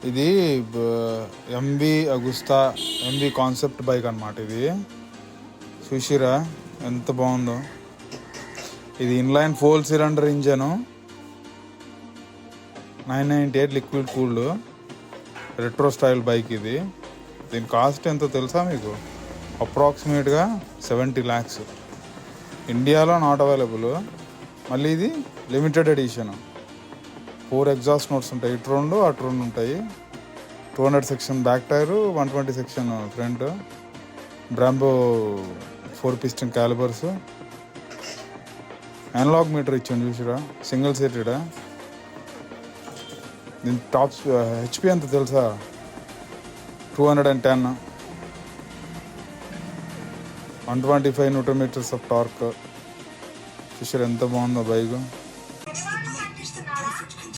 ఇది MV అగుస్తా MV concept bike అనమాట. ఇది చూసిరా ఎంత బాగుందో. ఇది inline 4 cylinder engine, 998 liquid cooled retro style bike. ఇది దీని కాస్ట్ ఎంతో తెలుసా మీకు? అప్రాక్సిమేట్గా 70 lakhs. ఇండియాలో నాట్ అవైలబుల్. మళ్ళీ ఇది లిమిటెడ్ ఎడిషన్. 4 ఎగ్జాస్ట్ నోట్స్ ఉంటాయి, ఇటు 2 అటు 2 ఉంటాయి. 200 section back tyre, 120 section front. Brembo 4 piston calipers. Analog meter ఇచ్చాను చూసిరా, సింగిల్ సీటెడ్. దీని టాప్ హెచ్పి ఎంత తెలుసా? 210, 125 Nm ఆఫ్ టార్క్. చూసారు ఎంత బాగుందో బైక్.